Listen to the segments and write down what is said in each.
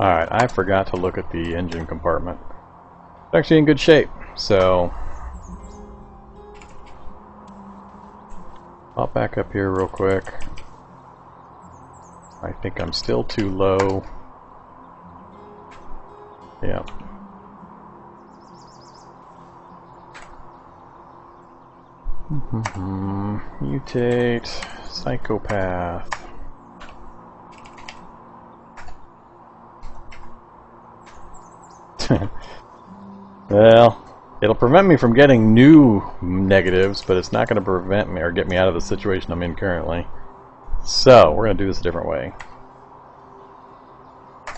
Alright, I forgot to look at the engine compartment. It's actually in good shape, so I'll back up here real quick. I think I'm still too low. Yeah. Mutate, psychopath. Well, it'll prevent me from getting new negatives, but it's not going to prevent me or get me out of the situation I'm in currently. So, we're going to do this a different way.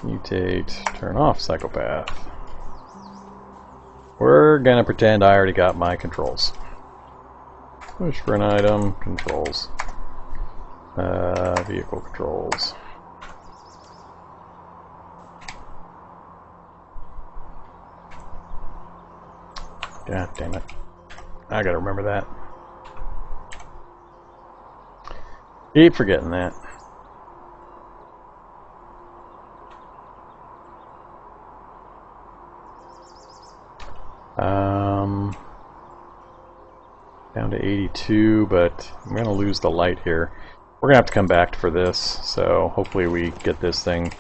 Mutate, turn off psychopath. We're going to pretend I already got my controls. Push for an item, controls. Vehicle controls. God damn it. I gotta remember that. Keep forgetting that. Down to 82, but I'm going to lose the light here. We're going to have to come back for this, so hopefully we get this thing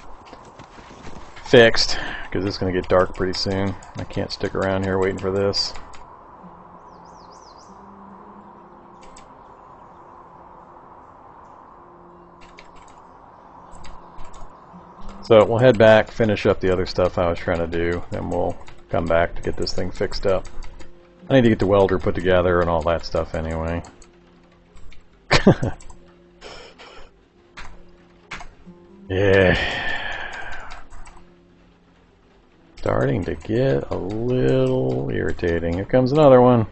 fixed, because it's going to get dark pretty soon. I can't stick around here waiting for this. So we'll head back, finish up the other stuff I was trying to do, then we'll come back to get this thing fixed up. I need to get the welder put together and all that stuff anyway. Yeah. Starting to get a little irritating. Here comes another one.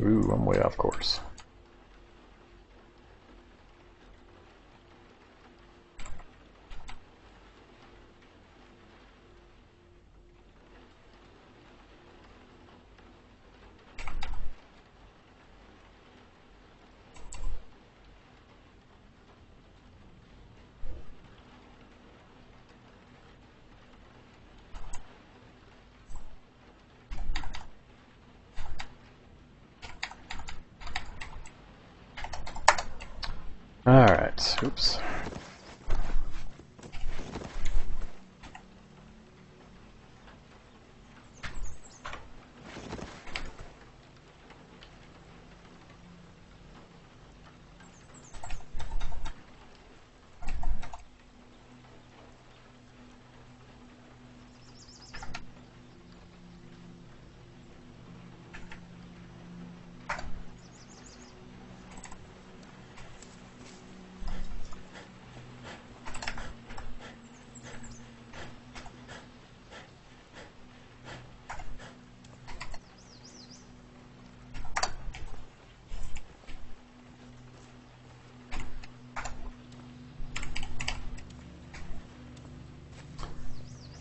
Ooh, I'm way off course. Alright, oops.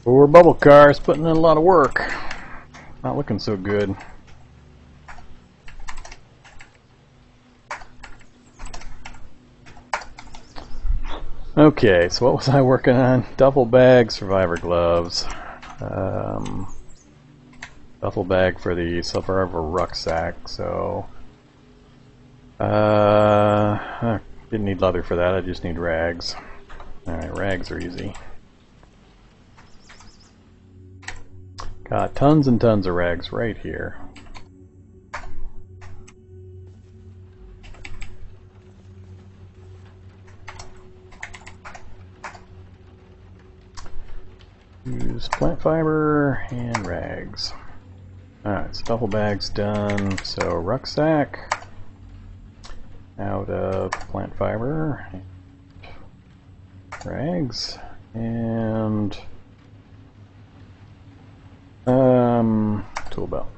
Poor bubble cars putting in a lot of work. Not looking so good. Okay, so what was I working on? Duffel bag, survivor gloves. Duffel bag for the survivor rucksack, so didn't need leather for that, I just need rags. Alright, rags are easy. Got tons and tons of rags right here. Use plant fiber and rags. Alright, so duffel bag's done. So rucksack out of plant fiber, rags, and tool belt.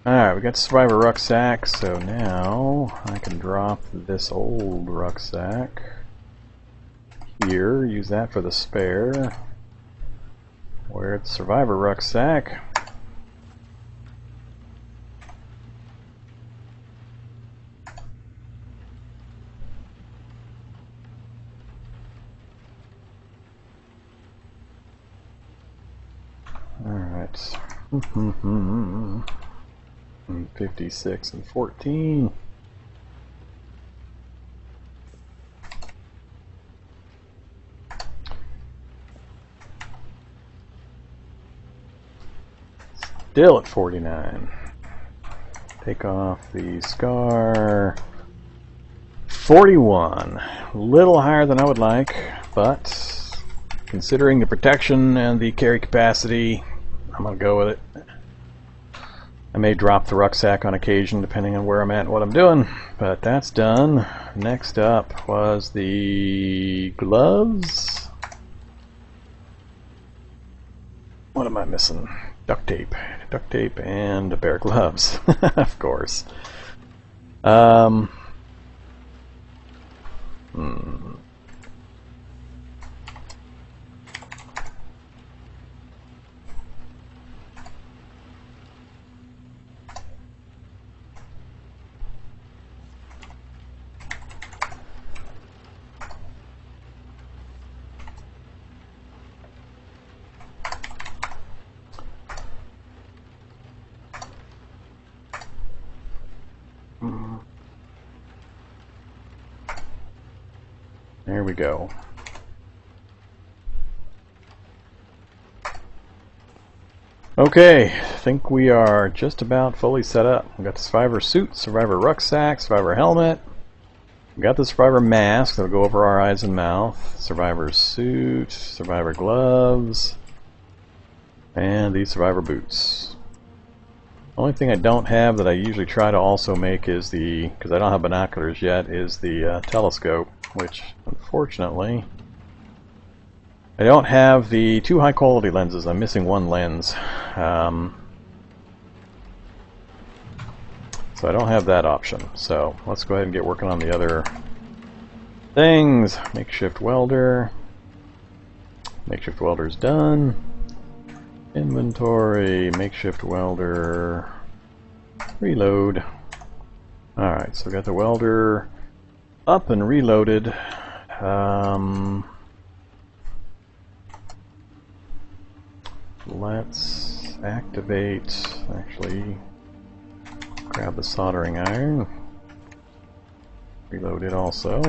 Alright, we got survivor rucksack, so now I can drop this old rucksack here, use that for the spare. Start the survivor rucksack. Alright. 56 and 14. Still at 49. Take off the scar. 41. Little higher than I would like, but considering the protection and the carry capacity, I'm going to go with it. I may drop the rucksack on occasion depending on where I'm at and what I'm doing, but that's done. Next up was the gloves. What am I missing? Duct tape and a pair of gloves, of course. There we go. Okay, I think we are just about fully set up. We got the survivor suit, survivor rucksack, survivor helmet. We got the survivor mask that'll go over our eyes and mouth, survivor suit, survivor gloves, and these survivor boots. Only thing I don't have that I usually try to also make is the, because I don't have binoculars yet, is the telescope, which unfortunately I don't have the 2 high quality lenses. I'm missing 1 lens. So I don't have that option. So let's go ahead and get working on the other things. Makeshift welder. Makeshift welder's done. Inventory, makeshift welder, reload. Alright, so we got the welder up and reloaded. Let's activate, actually grab the soldering iron, reload it also,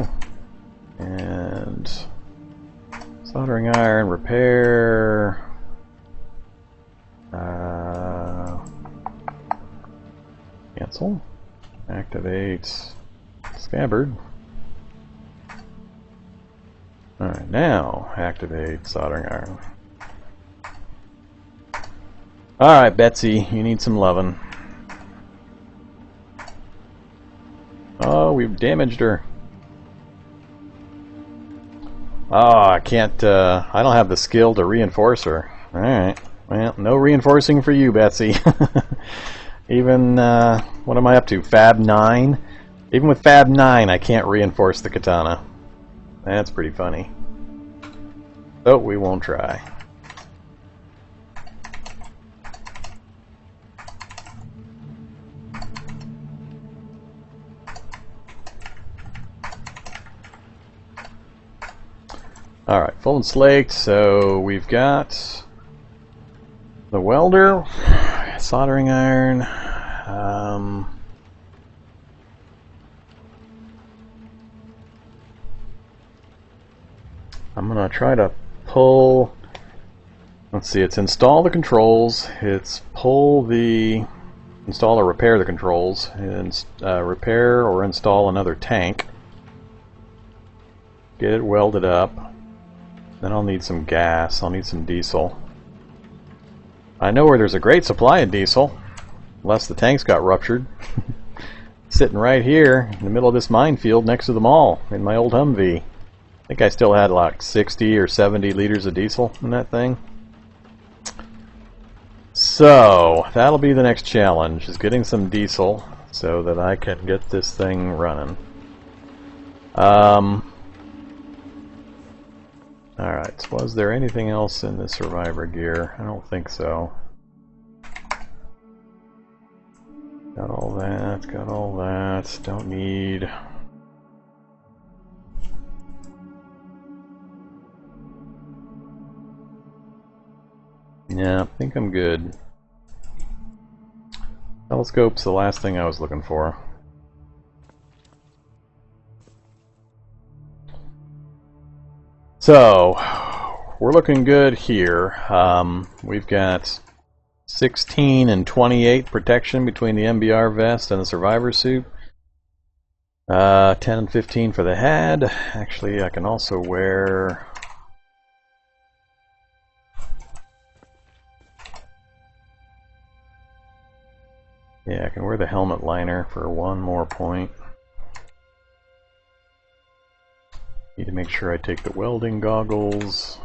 and soldering iron, repair. Cancel. Activate scabbard. Alright, now activate soldering iron. Alright, Betsy, you need some loving. Oh, we've damaged her. Oh, I can't, I don't have the skill to reinforce her. Alright. Well, no reinforcing for you, Betsy. Even, what am I up to? Fab 9? Even with Fab 9, I can't reinforce the katana. That's pretty funny. So, we won't try. Alright, full and slaked, so we've got the welder, soldering iron, I'm going to try to pull, let's see, it's install the controls, it's pull the, install or repair the controls, and repair or install another tank, get it welded up, then I'll need some gas, I'll need some diesel. I know where there's a great supply of diesel, unless the tanks got ruptured. Sitting right here in the middle of this minefield next to the mall in my old Humvee. I think I still had like 60 or 70 liters of diesel in that thing. So that'll be the next challenge, is getting some diesel so that I can get this thing running. Alright, so was there anything else in the survivor gear? I don't think so. Got all that, got all that, don't need. Yeah, I think I'm good. Telescope's the last thing I was looking for. So, we're looking good here. We've got 16 and 28 protection between the MBR vest and the survivor suit. 10 and 15 for the head. Actually, I can also wear... Yeah, I can wear the helmet liner for one more point. Need to make sure I take the welding goggles.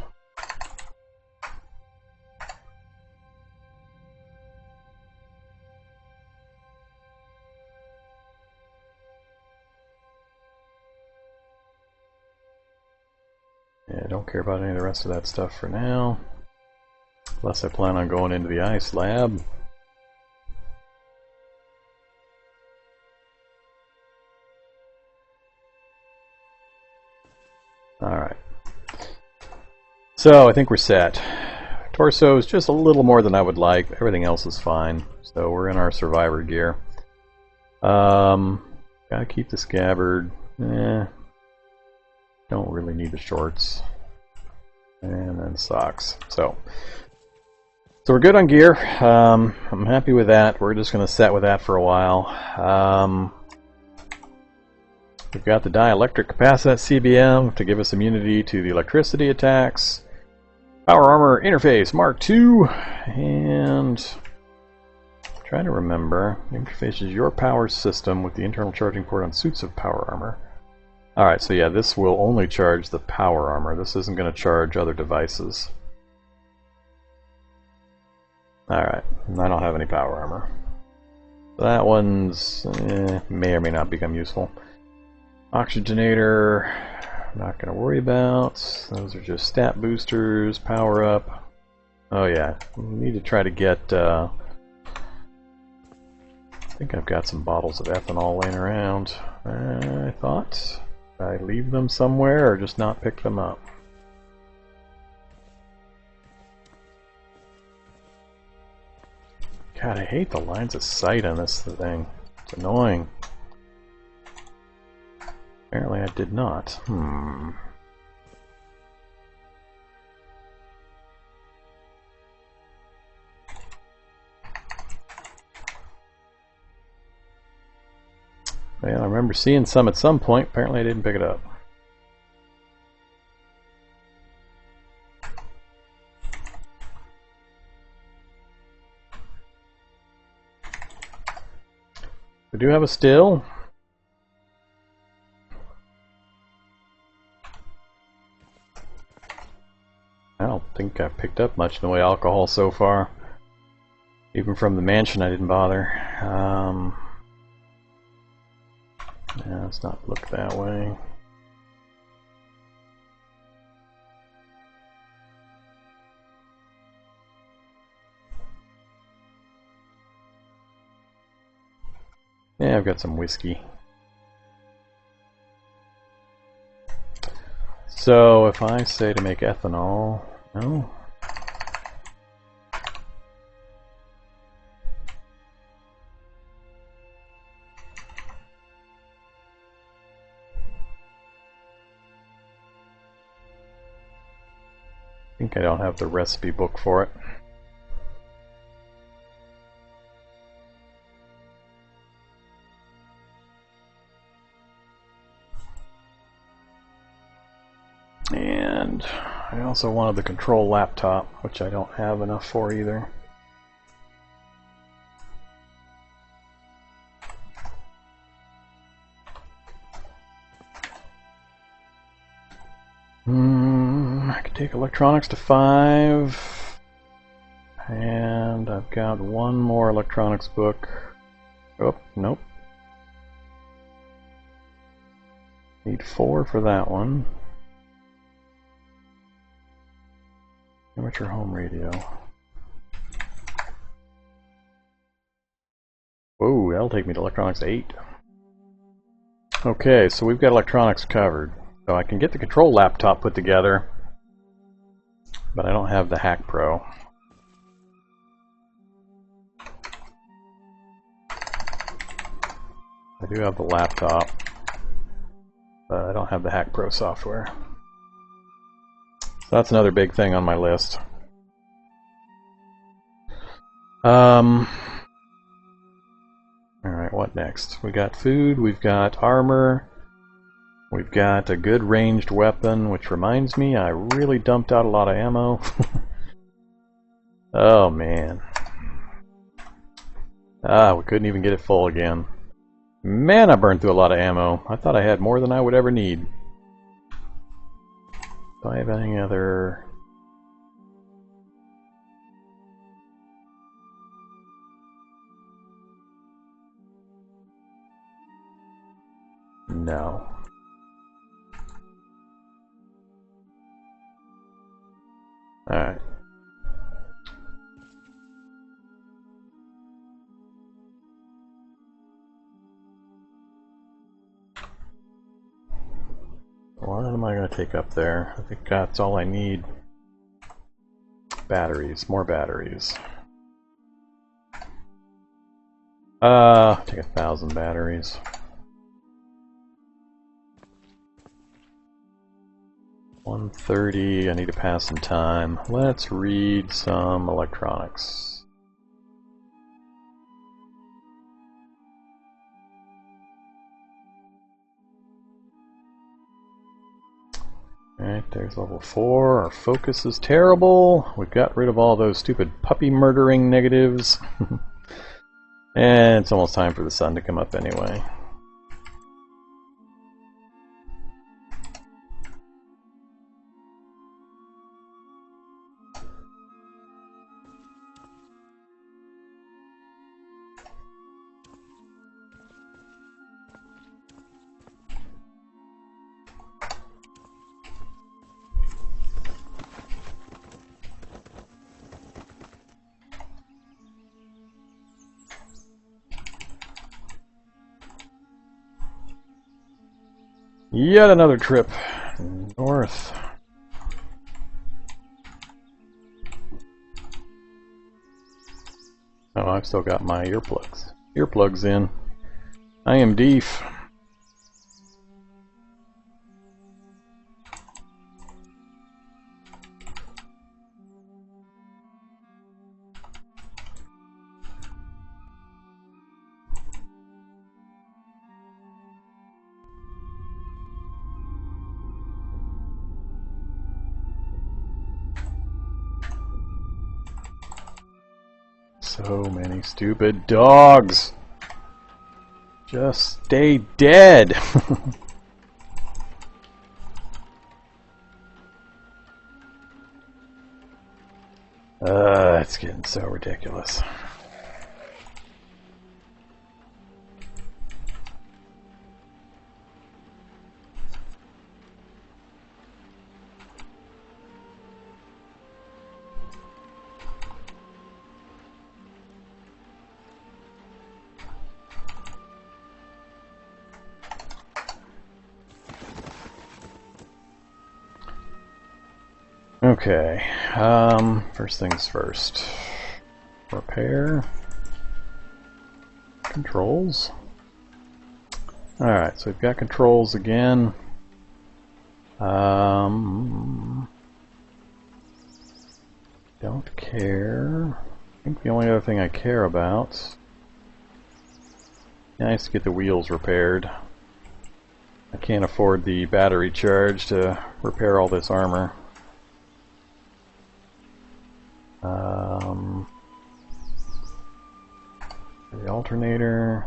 Yeah, I don't care about any of the rest of that stuff for now. Unless I plan on going into the ice lab. Alright. So, I think we're set. Torso is just a little more than I would like. Everything else is fine. So, we're in our survivor gear. Gotta keep the scabbard. Don't really need the shorts. And then socks. So we're good on gear. I'm happy with that. We're just gonna set with that for a while. We've got the dielectric capacitor CBM to give us immunity to the electricity attacks. Power armor interface Mark II, and I'm trying to remember. The interface is your power system with the internal charging port on suits of power armor. Alright, so yeah, this will only charge the power armor. This isn't going to charge other devices. Alright, I don't have any power armor. That one's may or may not become useful. Oxygenator, not going to worry about. Those are just stat boosters, power up. Oh yeah, need to try to get... I think I've got some bottles of ethanol laying around. I thought. Did I leave them somewhere or just not pick them up? God, I hate the lines of sight on this thing. It's annoying. Apparently I did not. Well, I remember seeing some at some point. Apparently I didn't pick it up. We do have a still. I don't think I've picked up much in the way of alcohol so far. Even from the mansion I didn't bother. Yeah, let's not look that way. Yeah, I've got some whiskey. So if I say to make ethanol, no. I think I don't have the recipe book for it. And I also wanted the control laptop, which I don't have enough for either. I could take electronics to 5, and I've got one more electronics book. Oh, nope. Need 4 for that one. Amateur home radio. Whoa, that'll take me to electronics 8. Okay, so we've got electronics covered. So I can get the control laptop put together, but I don't have the Hack Pro. I do have the laptop, but I don't have the Hack Pro software. So that's another big thing on my list. Alright, what next? We got food, we've got armor, we've got a good ranged weapon, which reminds me, I really dumped out a lot of ammo. Oh man. We couldn't even get it full again. Man, I burned through a lot of ammo. I thought I had more than I would ever need. Do I have any other... No. Alright. What am I going to take up there? I think that's all I need. Batteries. More batteries. Take 1,000 batteries. $130. I need to pass some time. Let's read some electronics. Alright, there's level 4. Our focus is terrible. We've got rid of all those stupid puppy murdering negatives. And it's almost time for the sun to come up anyway. Yet another trip north. Oh, I've still got my earplugs in. I am deef. So many stupid dogs. Just stay dead. It's getting so ridiculous. Okay, first things first. Repair. Controls. Alright, so we've got controls again. Don't care. I think the only other thing I care about... Nice to get the wheels repaired. I can't afford the battery charge to repair all this armor. The alternator,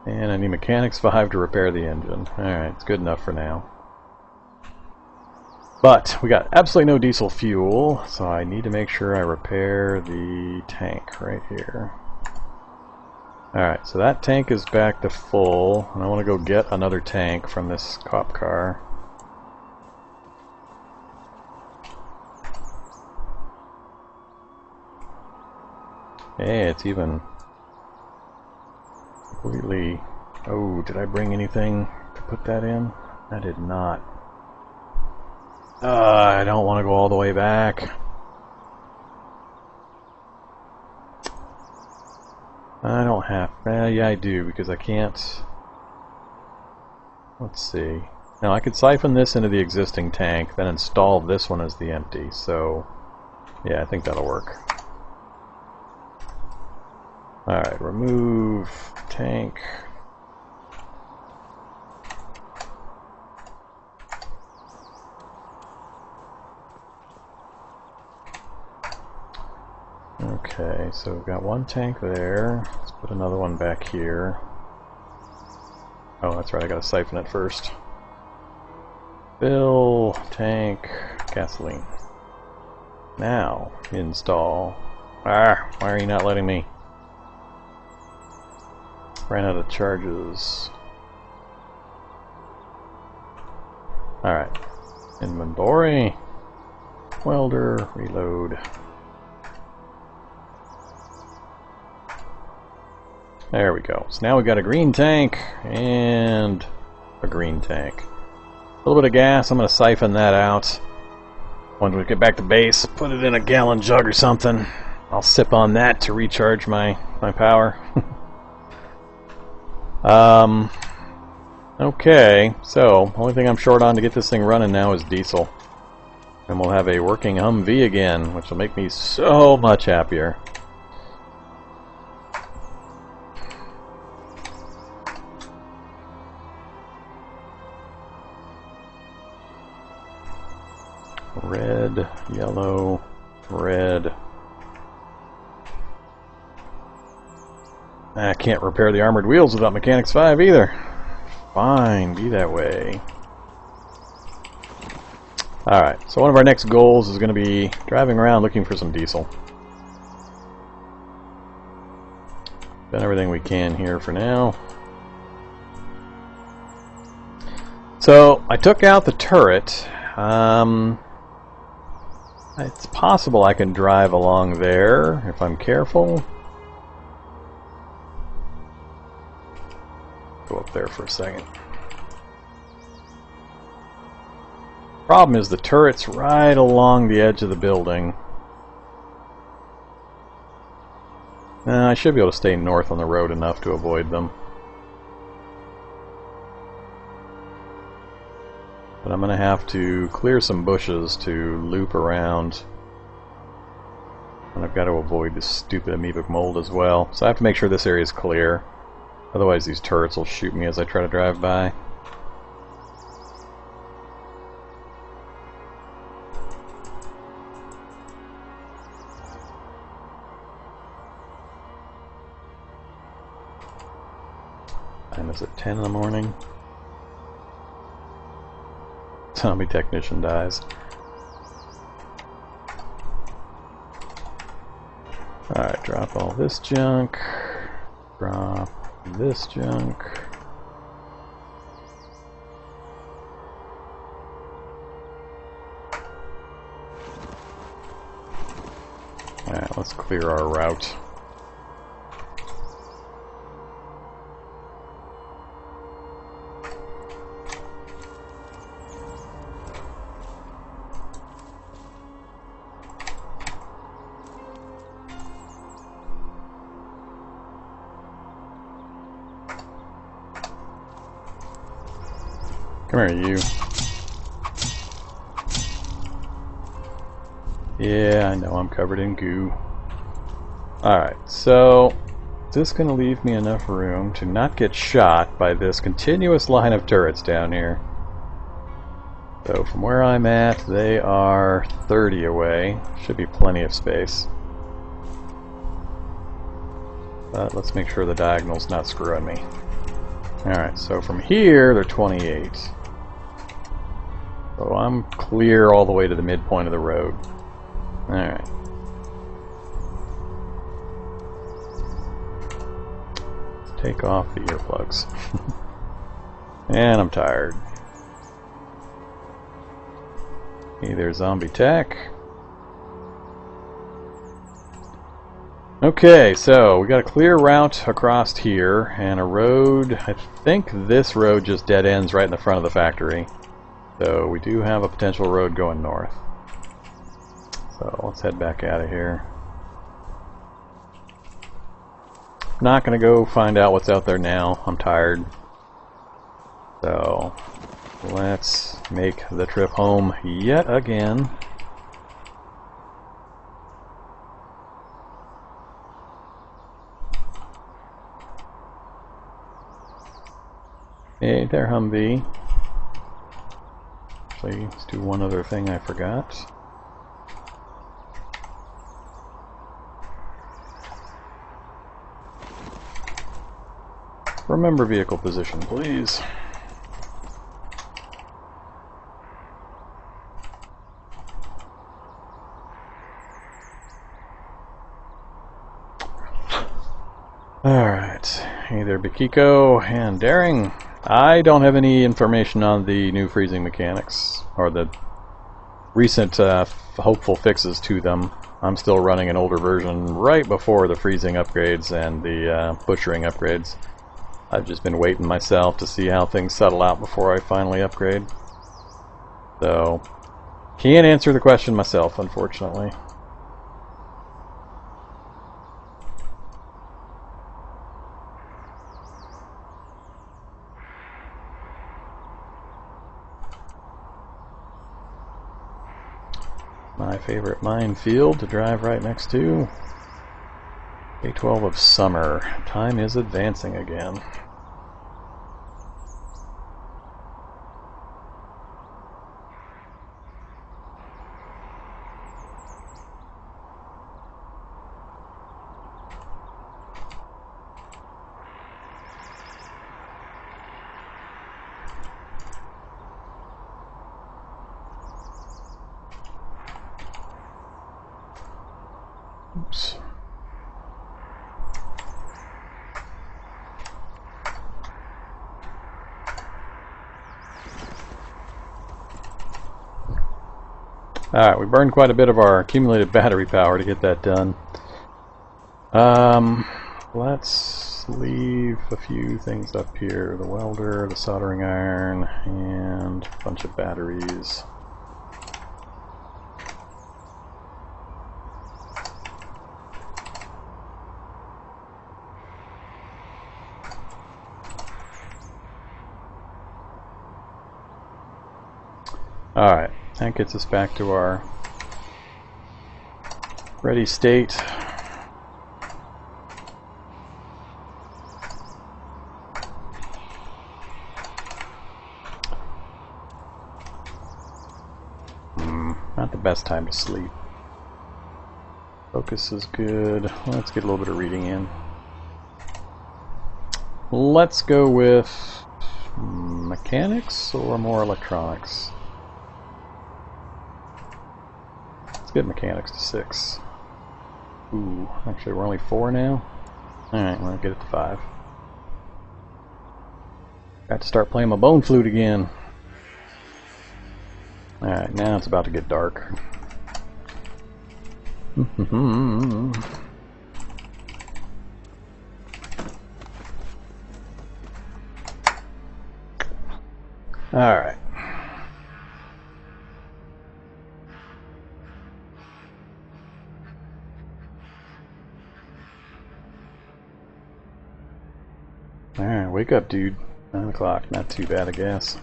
and I need Mechanics 5 to repair the engine. Alright, it's good enough for now. But we got absolutely no diesel fuel, so I need to make sure I repair the tank right here. Alright, so that tank is back to full, and I want to go get another tank from this cop car. Hey, it's even completely... Oh, did I bring anything to put that in? I did not. I don't want to go all the way back. I don't have... yeah, I do, because I can't... Let's see. Now, I could siphon this into the existing tank, then install this one as the empty, so... Yeah, I think that'll work. Alright, remove tank. Okay, so we've got one tank there. Let's put another one back here. Oh, that's right, I gotta siphon it first. Fill, tank, gasoline. Now, install. Ah, why are you not letting me? Ran out of charges. Alright. Inventory. Welder, reload. There we go. So now we got a green tank and a green tank. A little bit of gas, I'm going to siphon that out. Once we get back to base, put it in a gallon jug or something. I'll sip on that to recharge my power. Okay, so only thing I'm short on to get this thing running now is diesel. And we'll have a working Humvee again, which will make me so much happier. Red, yellow, red. I can't repair the armored wheels without Mechanics 5 either. Fine, be that way. Alright, so one of our next goals is going to be driving around looking for some diesel. Done everything we can here for now. So, I took out the turret. It's possible I can drive along there if I'm careful. Go up there for a second. Problem is the turret's right along the edge of the building. I should be able to stay north on the road enough to avoid them. But I'm going to have to clear some bushes to loop around. And I've got to avoid this stupid amoebic mold as well. So I have to make sure this area is clear. Otherwise these turrets will shoot me as I try to drive by. Time is at 10 in the morning. Zombie technician dies. Alright, drop all this junk. Drop this junk. Alright, let's clear our route. Come here, you. Yeah, I know I'm covered in goo. Alright, so is this going to leave me enough room to not get shot by this continuous line of turrets down here? So from where I'm at, they are 30 away. Should be plenty of space. But let's make sure the diagonal's not screwing me. Alright, so from here, they're 28. So I'm clear all the way to the midpoint of the road. Alright. Let's take off the earplugs. And I'm tired. Hey there, zombie tech. Okay, so we got a clear route across here and a road. I think this road just dead ends right in the front of the factory. So we do have a potential road going north. So let's head back out of here. Not gonna go find out what's out there now. I'm tired. So let's make the trip home yet again. Hey there, Humvee. Actually, let's do one other thing I forgot. Remember vehicle position, please. Alright, hey there, Bikiko and Daring. I don't have any information on the new freezing mechanics, or the recent hopeful fixes to them. I'm still running an older version right before the freezing upgrades and the butchering upgrades. I've just been waiting myself to see how things settle out before I finally upgrade. So, can't answer the question myself, unfortunately. My favorite minefield to drive right next to. Day 12 of summer. Time is advancing again. Oops. Alright, we burned quite a bit of our accumulated battery power to get that done. Let's leave a few things up here. The welder, the soldering iron, and a bunch of batteries. Alright, that gets us back to our ready state. Not the best time to sleep. Focus is good. Let's get a little bit of reading in. Let's go with mechanics or more electronics. Let's get mechanics to 6. Ooh, actually we're only 4 now. Alright, we'll get it to 5. Got to start playing my bone flute again. Alright, now it's about to get dark. Alright. Alright, wake up, dude. 9 o'clock, not too bad, I guess.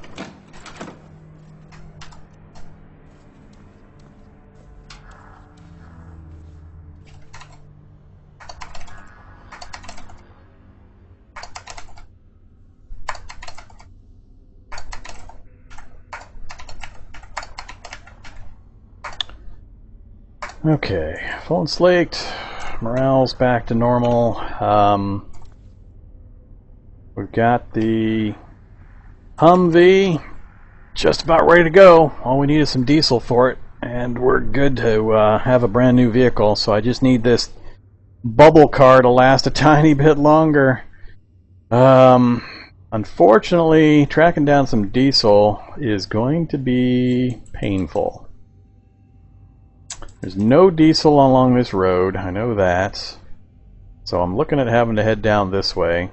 Okay, phone slaked, morale's back to normal. We've got the Humvee just about ready to go. All we need is some diesel for it, and we're good to have a brand new vehicle. So I just need this bubble car to last a tiny bit longer. Unfortunately, tracking down some diesel is going to be painful. There's no diesel along this road, I know that. So I'm looking at having to head down this way.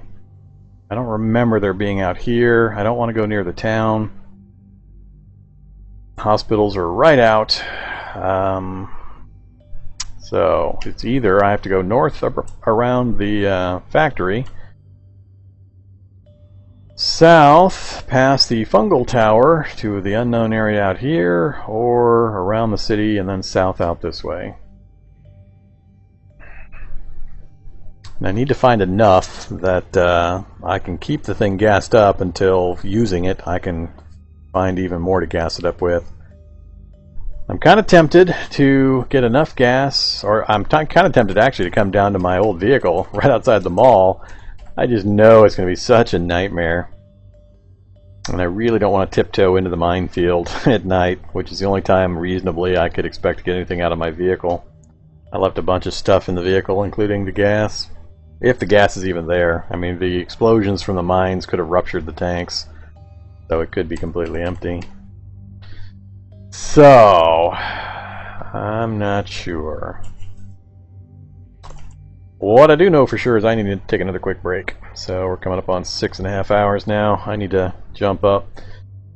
I don't remember there being out here. I don't want to go near the town. Hospitals are right out. So it's either I have to go north around the factory, south past the fungal tower to the unknown area out here, or around the city and then south out this way. And I need to find enough that I can keep the thing gassed up until using it I can find even more to gas it up with. I'm kind of tempted to get enough gas, or I'm kind of tempted actually to come down to my old vehicle right outside the mall. I just know it's going to be such a nightmare. And I really don't want to tiptoe into the minefield at night, which is the only time reasonably I could expect to get anything out of my vehicle. I left a bunch of stuff in the vehicle, including the gas. If the gas is even there. I mean, the explosions from the mines could have ruptured the tanks, so it could be completely empty. So, I'm not sure. What I do know for sure is I need to take another quick break. So we're coming up on 6.5 hours now. I need to jump up,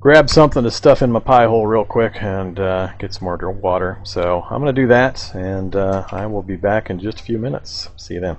grab something to stuff in my pie hole real quick, and get some more water. So I'm going to do that, and I will be back in just a few minutes. See you then.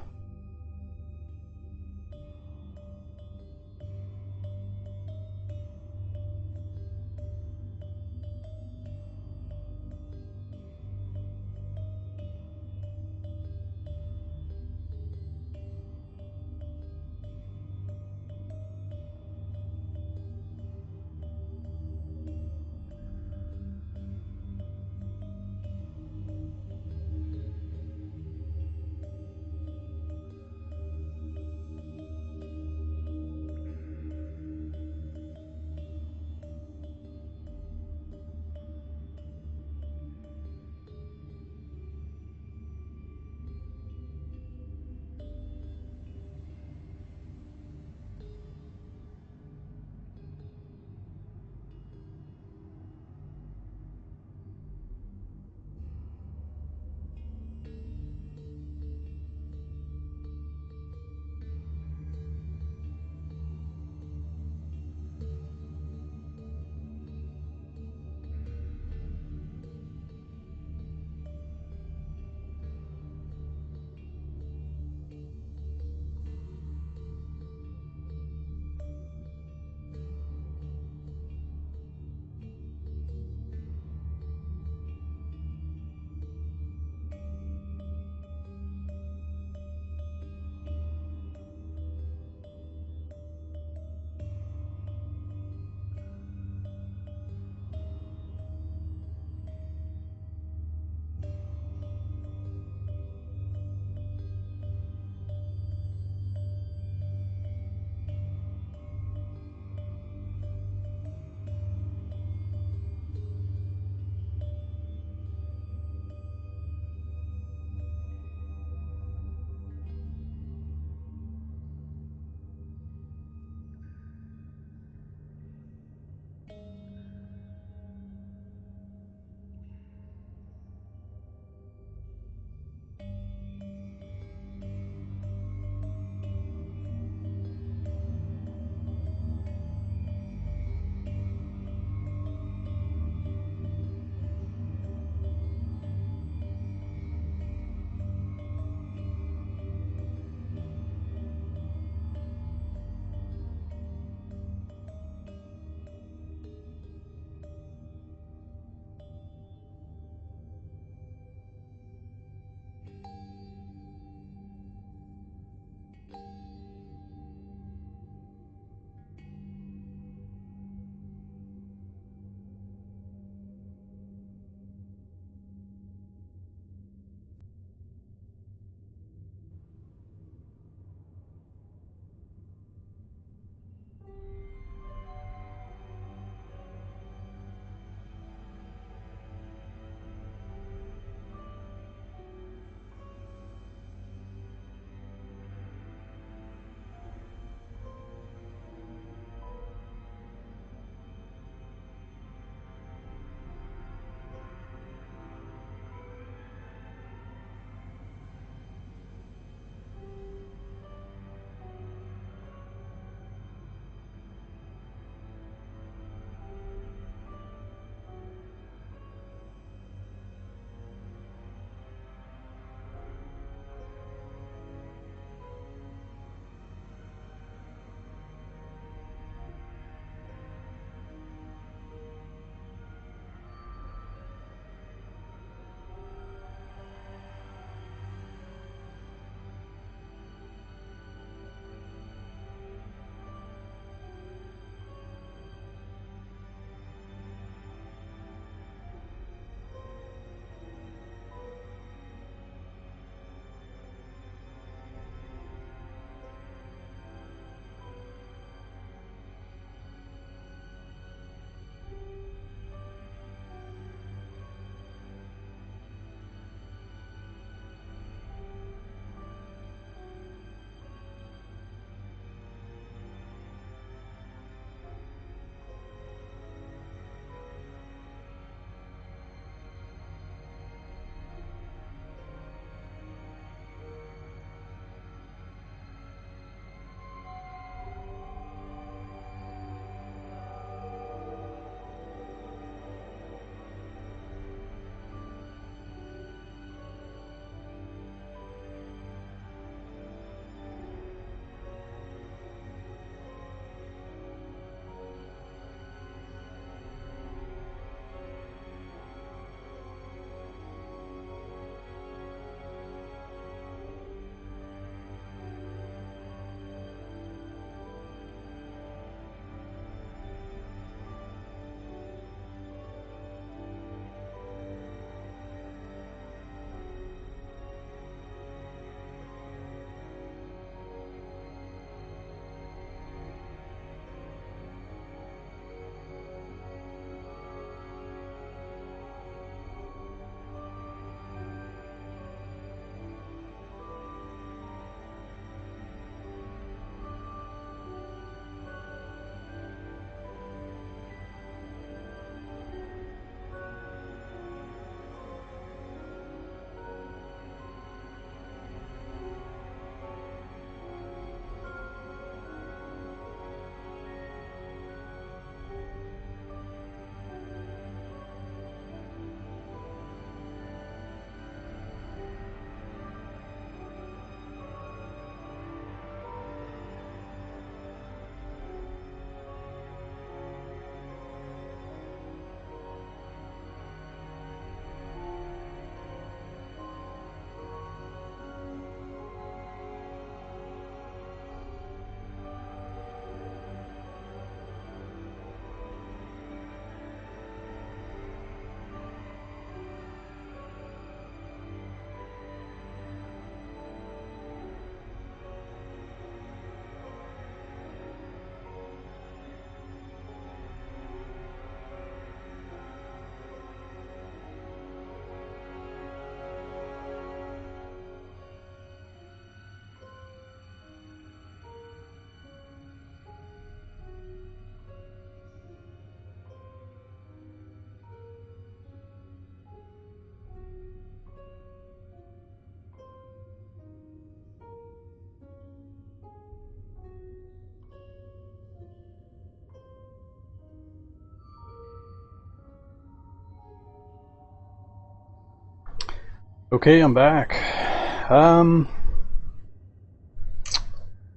Okay, I'm back.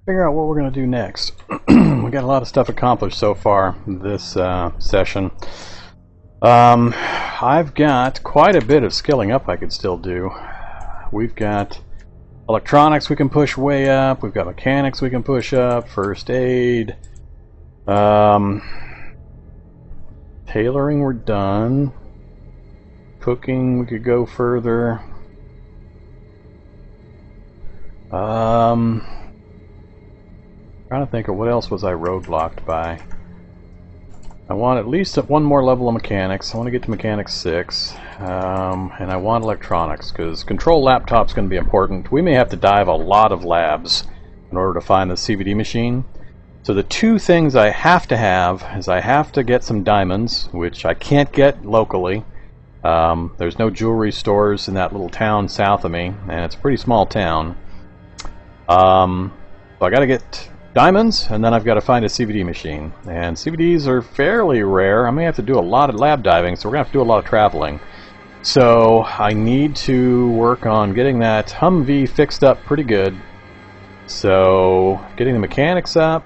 Figure out what we're going to do next. We got a lot of stuff accomplished so far this session. I've got quite a bit of skilling up I could still do. We've got electronics we can push way up. We've got mechanics we can push up. First aid. Tailoring we're done. Cooking we could go further. Trying to think of what else was I roadblocked by. I want at least one more level of mechanics. I want to get to mechanics 6. And I want electronics, because control laptop's going to be important. We may have to dive a lot of labs in order to find the CVD machine. So the two things I have to have is I have to get some diamonds, which I can't get locally. There's no jewelry stores in that little town south of me, and it's a pretty small town. So I got to get diamonds, and then I've got to find a CVD machine. And CVDs are fairly rare. I may have to do a lot of lab diving, so we're going to have to do a lot of traveling. So I need to work on getting that Humvee fixed up pretty good. So getting the mechanics up,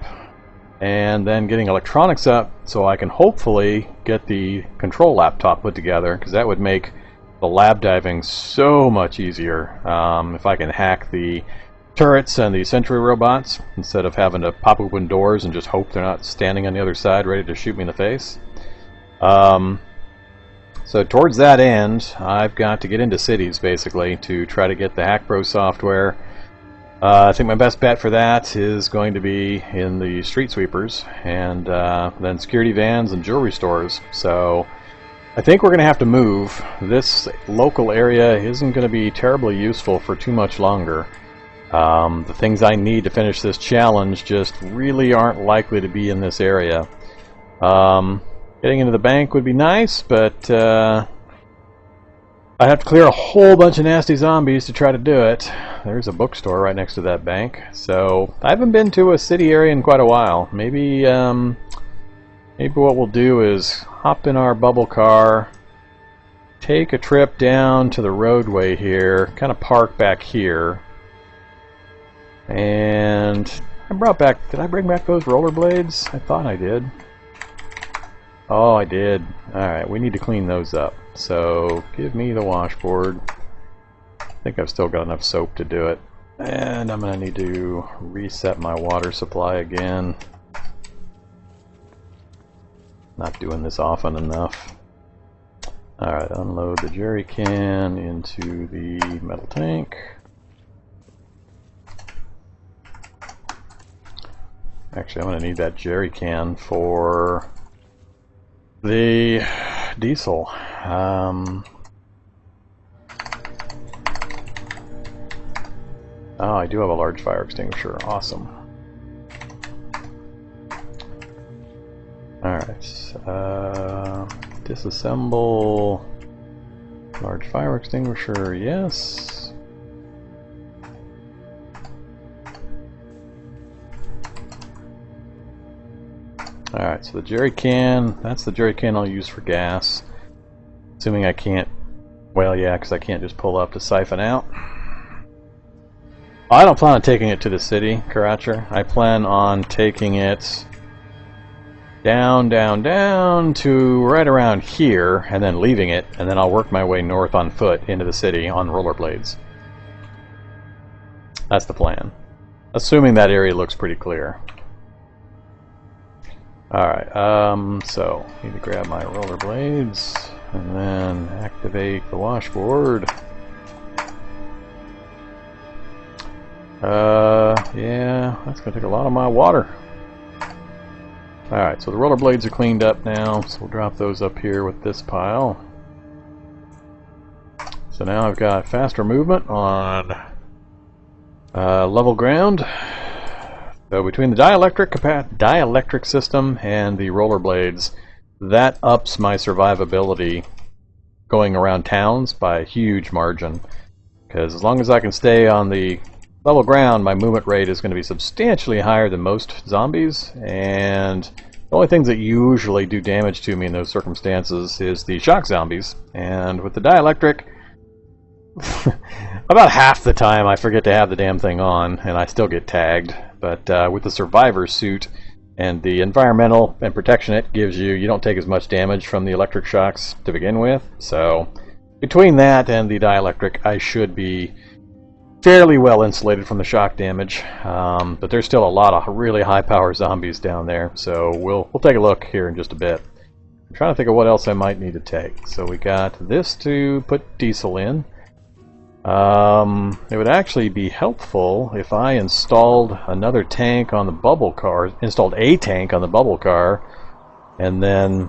and then getting electronics up so I can hopefully get the control laptop put together, because that would make the lab diving so much easier if I can hack the turrets and the sentry robots instead of having to pop open doors and just hope they're not standing on the other side ready to shoot me in the face. So towards that end, I've got to get into cities basically to try to get the HackPro software. I think my best bet for that is going to be in the street sweepers, and then security vans and jewelry stores. So I think we're going to have to move. This local area isn't going to be terribly useful for too much longer. The things I need to finish this challenge just really aren't likely to be in this area. Getting into the bank would be nice, but I'd have to clear a whole bunch of nasty zombies to try to do it. There's a bookstore right next to that bank. So I haven't been to a city area in quite a while. Maybe what we'll do is hop in our bubble car, take a trip down to the roadway here, kind of park back here. And did I bring back those rollerblades? I thought I did. Oh, I did. Alright, we need to clean those up. So, give me the washboard. I think I've still got enough soap to do it. And I'm going to need to reset my water supply again. Not doing this often enough. Alright, unload the jerry can into the metal tank. Actually, I'm going to need that jerry can for the diesel. Oh, I do have a large fire extinguisher. Awesome. Alright. Disassemble. Large fire extinguisher, yes. Alright, so the jerry can, that's the jerry can I'll use for gas. Assuming I can't, well yeah, because I can't just pull up to siphon out. I don't plan on taking it to the city, Karacher. I plan on taking it down, down, down to right around here, and then leaving it, and then I'll work my way north on foot into the city on rollerblades. That's the plan. Assuming that area looks pretty clear. Alright, so, need to grab my rollerblades, and then activate the washboard. Yeah, that's gonna take a lot of my water. Alright, so the rollerblades are cleaned up now, so we'll drop those up here with this pile. So now I've got faster movement on level ground. So between the dielectric system and the rollerblades, that ups my survivability going around towns by a huge margin. Because as long as I can stay on the level ground, my movement rate is going to be substantially higher than most zombies, and the only things that usually do damage to me in those circumstances is the shock zombies. And with the dielectric, about half the time I forget to have the damn thing on, and I still get tagged. But with the survivor suit and the environmental and protection it gives you, you don't take as much damage from the electric shocks to begin with. So between that and the dielectric, I should be fairly well insulated from the shock damage. But there's still a lot of really high power zombies down there, so we'll take a look here in just a bit. I'm trying to think of what else I might need to take. So we got this to put diesel in. It would actually be helpful if I installed another tank on the bubble car, installed a tank on the bubble car, and then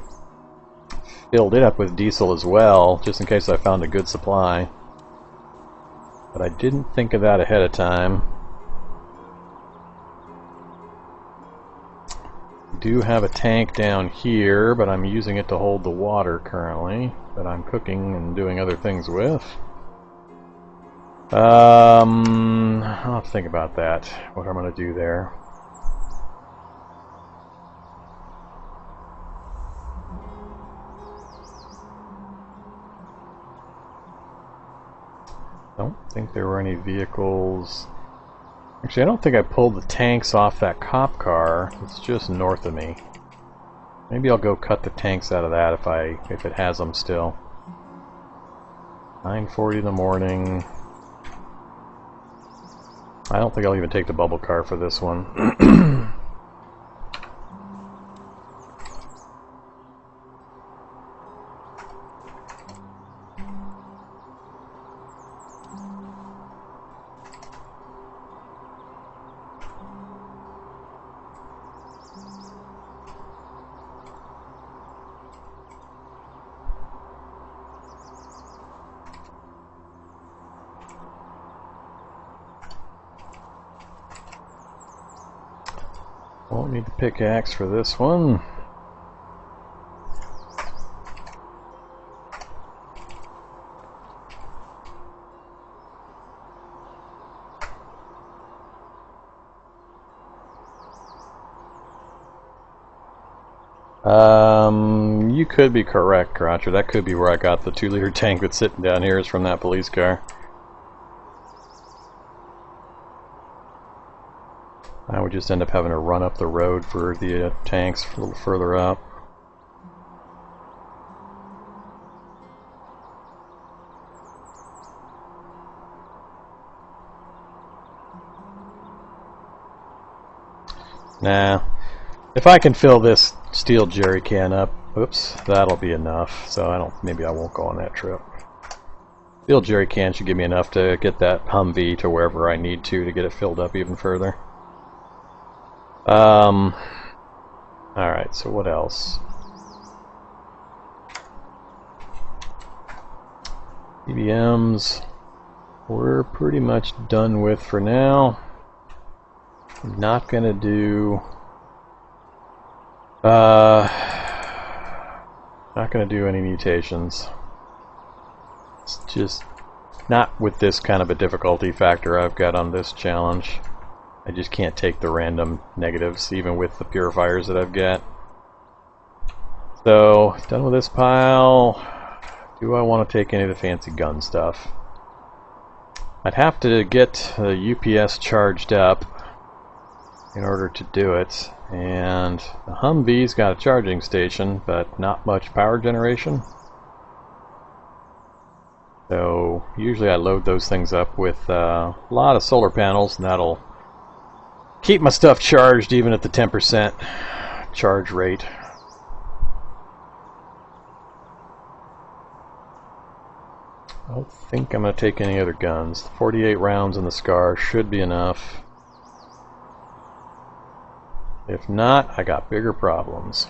filled it up with diesel as well, just in case I found a good supply. But I didn't think of that ahead of time. I do have a tank down here, but I'm using it to hold the water currently, that I'm cooking and doing other things with. I'll have to think about that, what I'm going to do there. Don't think there were any vehicles. Actually, I don't think I pulled the tanks off that cop car. It's just north of me. Maybe I'll go cut the tanks out of that if it has them still. 9:40 in the morning. I don't think I'll even take the bubble car for this one. Won't need the pickaxe for this one. You could be correct, Roger. That could be where I got the 2-liter tank that's sitting down here, is from that police car. I would just end up having to run up the road for the tanks a little further up. Nah, if I can fill this steel jerry can up, oops, that'll be enough. So maybe I won't go on that trip. Steel jerry can should give me enough to get that Humvee to wherever I need to get it filled up even further. Alright, so what else? EVMs we're pretty much done with for now. I'm not gonna do any mutations. It's just not with this kind of a difficulty factor I've got on this challenge. I just can't take the random negatives, even with the purifiers that I've got. So, done with this pile. Do I want to take any of the fancy gun stuff? I'd have to get the UPS charged up in order to do it. And the Humvee's got a charging station, but not much power generation. So, usually I load those things up with a lot of solar panels, and that'll keep my stuff charged even at the 10% charge rate. I don't think I'm going to take any other guns. 48 rounds in the Scar should be enough. If not, I got bigger problems.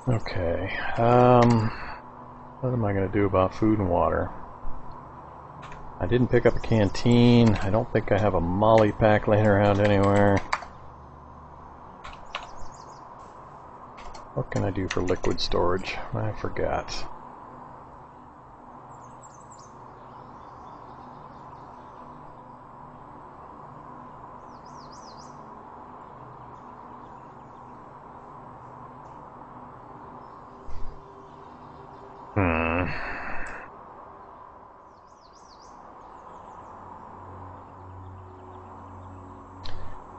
Okay, what am I going to do about food and water? I didn't pick up a canteen. I don't think I have a molly pack laying around anywhere. What can I do for liquid storage? I forgot.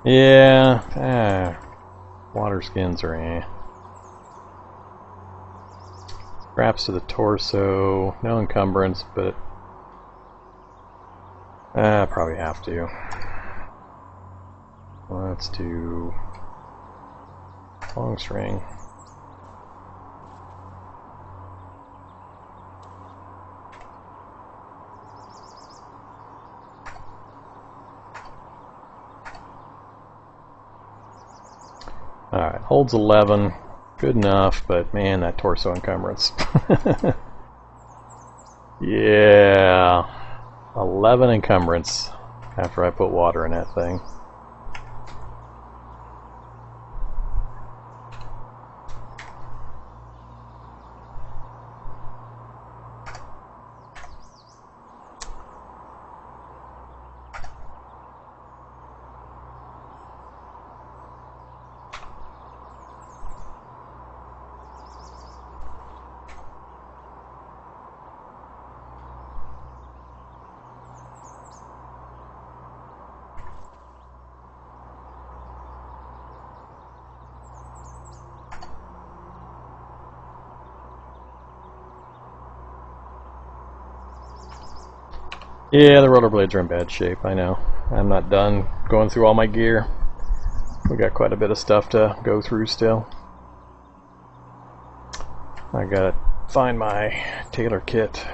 Yeah, water skins are Straps to the torso, no encumbrance, but probably have to. Let's do long string. Alright, holds 11. Good enough, but man, that torso encumbrance. Yeah. 11 encumbrance after I put water in that thing. Yeah, the rollerblades are in bad shape, I know. I'm not done going through all my gear. We got quite a bit of stuff to go through still. I gotta find my tailor kit.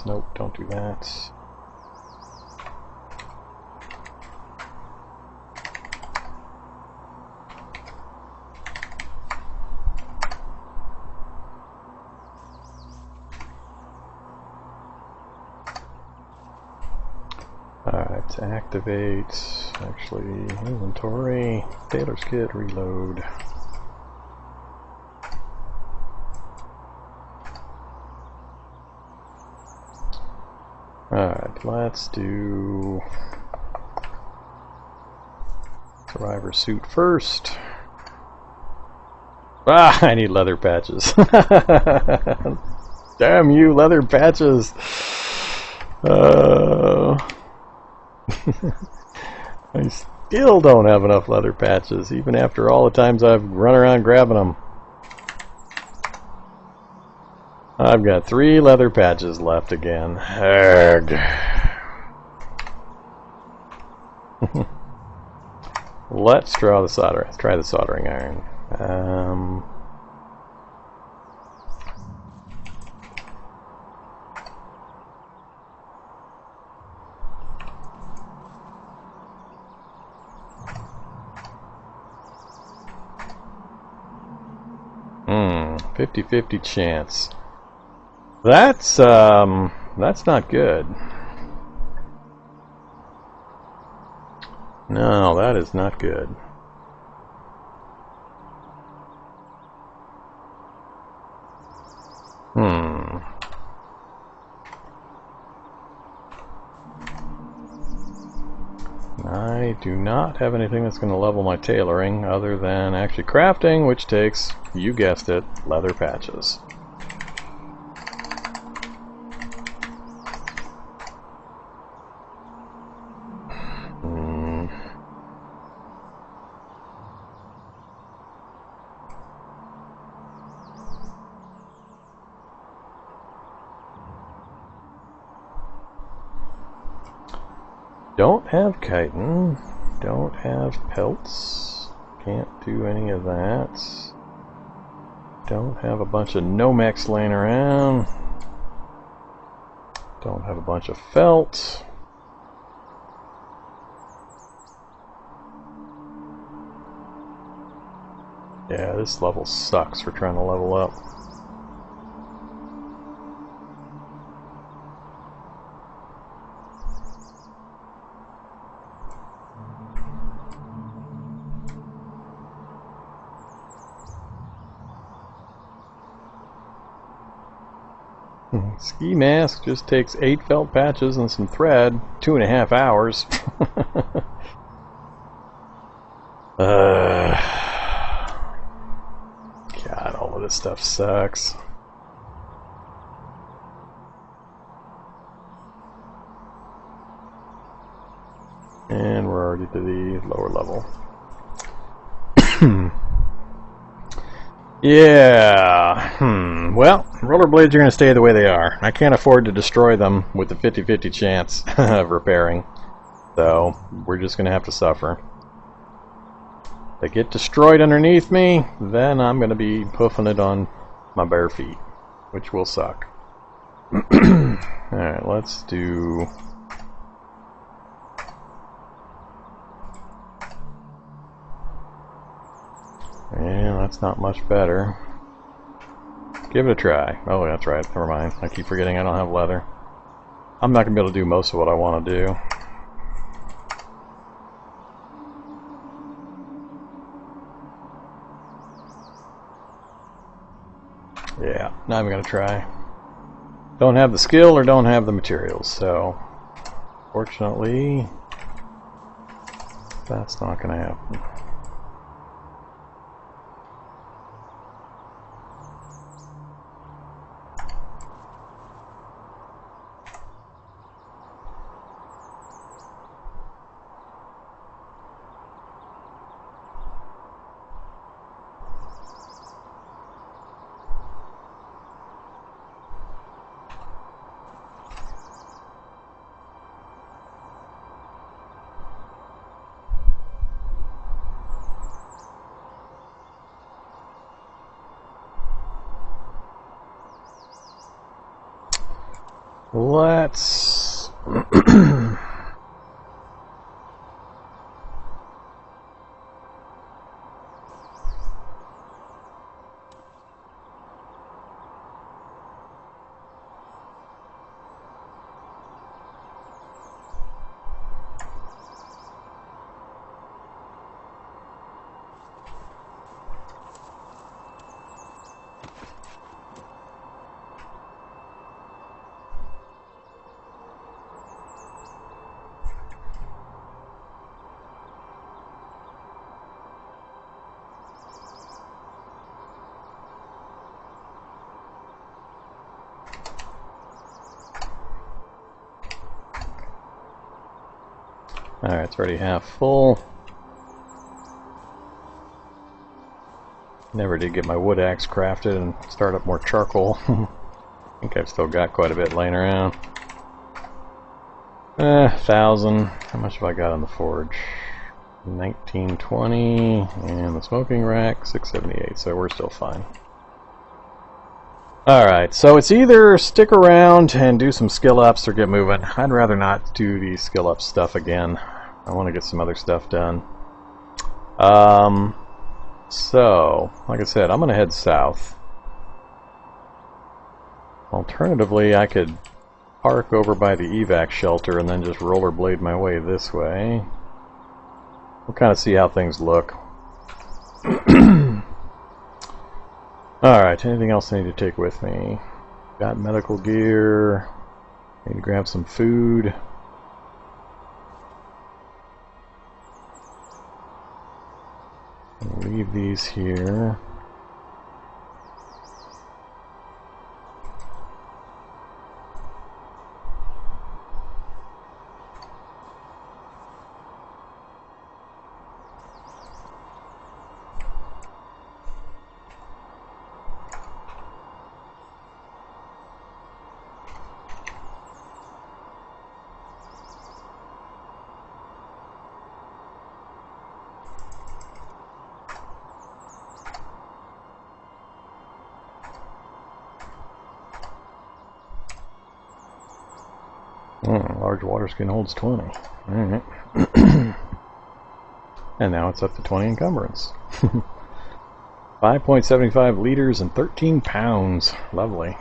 Nope, don't do that. Alright, activate, actually, inventory, tailor's kit, reload. Alright, let's do survivor suit first. Ah, I need leather patches. Damn you, leather patches! I still don't have enough leather patches, even after all the times I've run around grabbing them. I've got 3 leather patches left again. Arrgh. Let's try the soldering iron. Hmm, 50-50 chance. That's not good. No, that is not good. I do not have anything that's going to level my tailoring other than actually crafting, which takes, you guessed it, leather patches. Don't have chitin, don't have pelts, can't do any of that. Don't have a bunch of Nomex laying around. Don't have a bunch of felt. Yeah, this level sucks for trying to level up. Ski mask just takes 8 felt patches and some thread, 2.5 hours. God, all of this stuff sucks. And we're already to the lower level. Yeah. Well, rollerblades are going to stay the way they are. I can't afford to destroy them with the 50-50 chance of repairing. So, we're just going to have to suffer. If they get destroyed underneath me, then I'm going to be hoofing it on my bare feet, which will suck. Alright, let's do... Yeah, that's not much better. Give it a try. Oh, that's right. Never mind. I keep forgetting I don't have leather. I'm not going to be able to do most of what I want to do. Yeah, not even going to try. Don't have the skill or don't have the materials, so... Fortunately... That's not going to happen. Let's... Alright, it's already half full. Never did get my wood axe crafted and start up more charcoal. I think I've still got quite a bit laying around. 1,000. How much have I got on the forge? 1920. And the smoking rack, 678. So we're still fine. Alright, so it's either stick around and do some skill ups or get moving. I'd rather not do the skill up stuff again. I want to get some other stuff done. So, like I said, I'm going to head south. Alternatively, I could park over by the evac shelter and then just rollerblade my way this way. We'll kind of see how things look. Alright, anything else I need to take with me? Got medical gear. Need to grab some food. Leave these here. Large water skin holds 20. Alright. And now it's up to 20 encumbrance. 5.75 liters and 13 pounds. Lovely.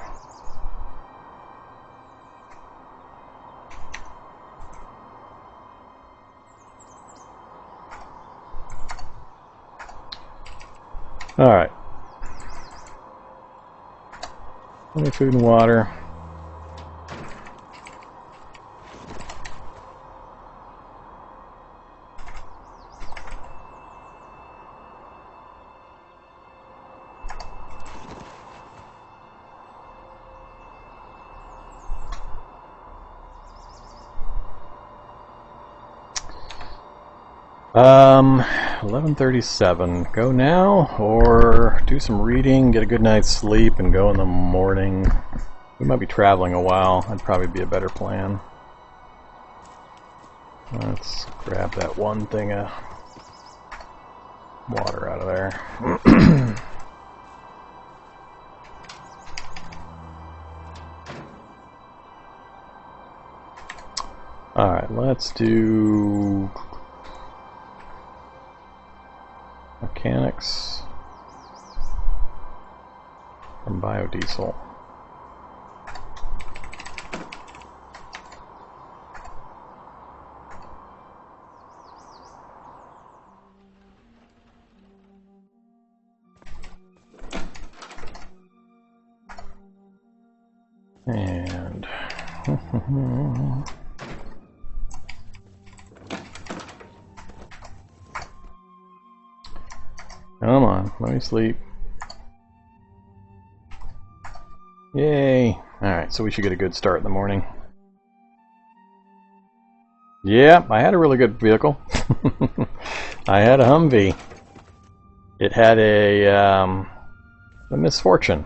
Alright. Plenty of food and water. 11:37. Go now, or do some reading, get a good night's sleep, and go in the morning. We might be traveling a while. That'd probably be a better plan. Let's grab that one thing of water out of there. Alright, let's do mechanics from biodiesel. And come on, let me sleep. Yay! Alright, so we should get a good start in the morning. Yeah, I had a really good vehicle. I had a Humvee. It had a misfortune.